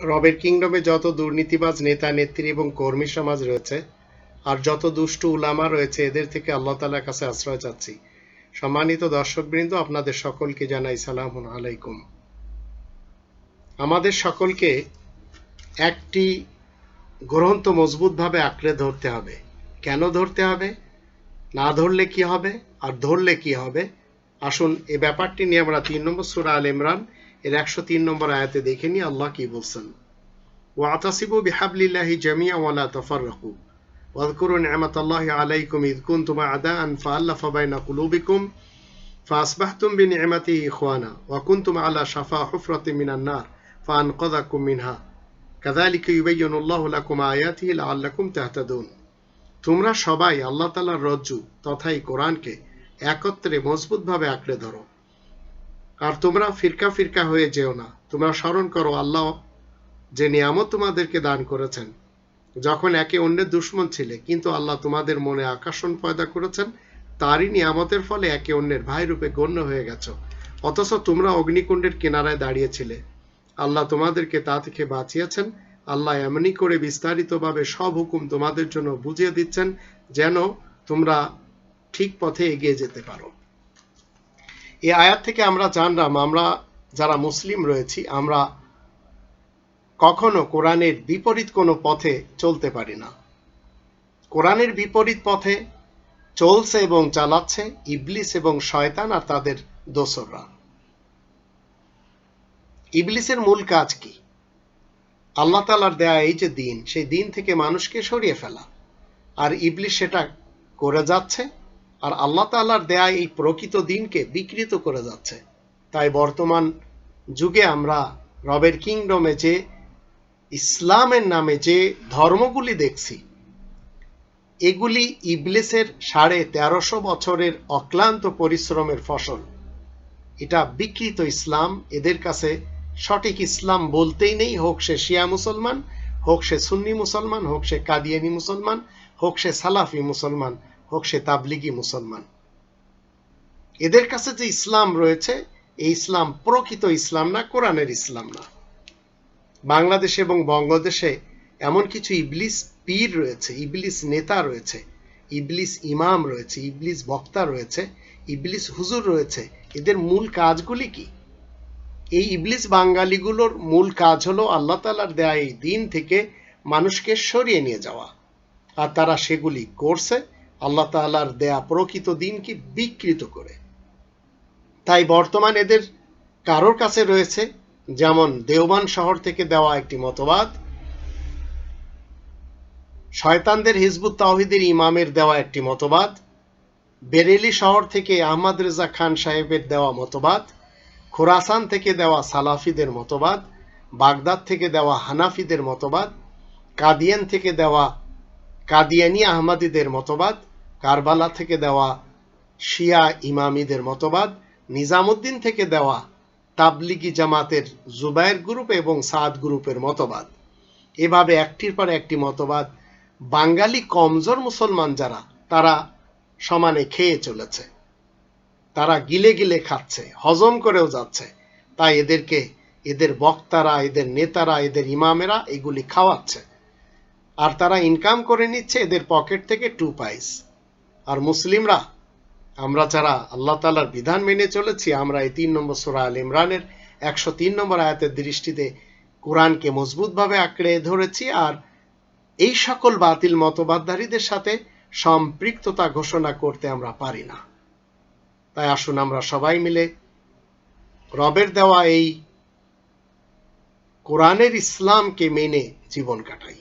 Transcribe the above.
রবের কিংডমে যত দুর্নীতিবাজ নেতা নেত্রী এবং কর্মী সমাজ রয়েছে আর যত দুষ্টু উলামা রয়েছে এদের থেকে আল্লাহ তাআলার কাছে আশ্রয় চাচ্ছি। সম্মানিত দর্শকবৃন্দ, আপনাদের সকলকে জানাই সালামুন আলাইকুম। আমাদের সকলকে একটি গ্রন্থ মজবুতভাবে আঁকড়ে ধরতে হবে। কেন ধরতে হবে, না ধরলে কি হবে, আর ধরলে কি হবে, আসুন এ ব্যাপারটি নিয়ে আমরা 3 নম্বর সূরা আল ইমরান এর 103 নম্বর আয়াতে দেখে নিই আল্লাহ কি বলছেন। ওয়াতাসিবু বিহাবলিল্লাহি জামিআ ওয়া লা তাফাররাকু ওয়াযকুরু নি'মাতাল্লাহি আলাইকুম ইয কুনতুম আ'দাআন ফাআল্লাফা বাইনা কুলুবিকুম ফাআসবাহতুম বিনি'মাতিহি ইখওয়ানা ওয়া কুনতুম আলা শাফা হুফরাতিন মিনান নার ফাআনকাযাকুম মিনহা কাযালিকা ইউবাইয়িনুল্লাহু লাকুম আয়াতিহি লাআল্লাকুম তাহতাদুন। তোমরা সবাই আল্লাহ তাআলার রজ্জু তথা এই কোরআনকে একত্রে মজবুতভাবে আঁকড়ে ধরো, আর তোমরা ফিরকা ফিরকা হয়ে যেও না। তোমরা স্মরণ করো আল্লাহ যে নিয়ামত তোমাদেরকে দান করেছেন, যখন একে অন্যের দুশমন ছিলে, কিন্তু আল্লাহ তোমাদের মনে আকর্ষণ পয়দা করেছেন, তারই নিয়ামতের ফলে একে অন্যের ভাই রূপে গণ্য হয়ে গেছো। অথচ তোমরা অগ্নিকুণ্ডের কিনারায় দাঁড়িয়েছিলে, আল্লাহ তোমাদেরকে তা থেকে বাঁচিয়েছেন। আল্লাহ এমনই করে বিস্তারিতভাবে সব হুকুম তোমাদের জন্য বুঝিয়ে দিচ্ছেন যেন তোমরা ঠিক পথে এগিয়ে যেতে পারো। এই আয়াত থেকে আমরা জানলাম, আমরা যারা মুসলিম রয়েছি আমরা কখনো কোরআনের বিপরীত কোনো পথে চলতে পারি না। কোরআনের বিপরীত পথে চলছে এবং চালাচ্ছে ইবলিস এবং শয়তান আর তাদের দোসররা। ইবলিসের মূল কাজ কি? আল্লাহ তাআলার দেয়া এই যে দিন, সেই দিন থেকে মানুষকে সরিয়ে ফেলা, আর ইবলিস সেটা করে যাচ্ছে, আর আল্লাহ তাআলার দেয়া এই প্রকৃত দিনকে বিকৃত করে যাচ্ছে। তাই বর্তমান যুগে আমরা রবের কিংডমে যে ইসলামের নামে যে ধর্মগুলি দেখছি, এগুলি ইবলিসের 1350 বছরের অক্লান্ত পরিশ্রমের ফসল। এটা বিকৃত ইসলাম। এদের কাছে সঠিক ইসলাম বলতেই নেই, হোক সে শিয়া মুসলমান, হোক সে সুন্নি মুসলমান, হোক সে কাদিয়ানি মুসলমান, হোক সে সালাফি মুসলমান, হোক সে তাবলিগি মুসলমান। এদের কাছে যে ইসলাম রয়েছে, এই ইসলাম প্রকৃত ইসলাম না, কোরআনের ইসলাম না। বাংলাদেশে এবং বঙ্গদেশে এমন কিছু ইবলিস পীর রয়েছে, ইবলিস নেতা রয়েছে, ইবলিস ইমাম রয়েছে, ইবলিস বক্তা রয়েছে, ইবলিস হুজুর রয়েছে। এদের মূল কাজগুলি কি? এই ইবলিস বাঙালিগুলোর মূল কাজ হলো আল্লাহ তাআলার দেয়া এই দিন থেকে মানুষকে সরিয়ে নিয়ে যাওয়া, আর তারা সেগুলি করছে আল্লাহ তাআলার দেয়া প্রকৃত দিনকে বিকৃত করে। তাই বর্তমান এদের কারোর কাছে রয়েছে, যেমন দেওবান শহর থেকে দেওয়া একটি মতবাদ, শয়তানদের হিজবুত তাওহীদের ইমামের দেওয়া একটি মতবাদ, বেরেলি শহর থেকে আহমদ রেজা খান সাহেবের দেওয়া মতবাদ, খোরাসান থেকে দেওয়া সালাফিদের মতবাদ, বাগদাদ থেকে দেওয়া হানাফিদের মতবাদ, কাদিয়ান থেকে দেওয়া কাদিয়ানি আহমদীদের মতবাদ, কারবালা থেকে দেওয়া শিয়া ইমামিদের মতবাদ, নিজামুদ্দিন থেকে দেওয়া তাবলিগি জামাতের জুবায়ের গ্রুপ এবং সাদ গ্রুপের মতবাদ। এভাবে একটির পর একটি মতবাদ বাঙালি কমজোর মুসলমান যারা, তারা সমানে খেয়ে চলেছে, তারা গিলে গিলে খাচ্ছে, হজম করেও যাচ্ছে। তাই এদেরকে এদের বক্তারা, এদের নেতারা, এদের ইমামেরা এগুলি খাওয়াচ্ছে, আর তারা ইনকাম করে নিচ্ছে এদের পকেট থেকে 2 পয়সা। আর মুসলিমরা, আমরা যারা আল্লাহ তাআলার বিধান মেনে চলেছি, আমরা এই 3 নম্বর সূরা আল ইমরানের 103 নম্বর আয়াতের দৃষ্টিতে কোরআনকে মজবুতভাবে আঁকড়ে ধরেছি, আর এই সকল বাতিল মতবাদধারীদের সাথে সম্পৃক্ততা ঘোষণা করতে আমরা পারি না। তাই আসুন আমরা সবাই মিলে রবের দেওয়া এই কোরআনের ইসলামকে মেনে জীবন কাটাই।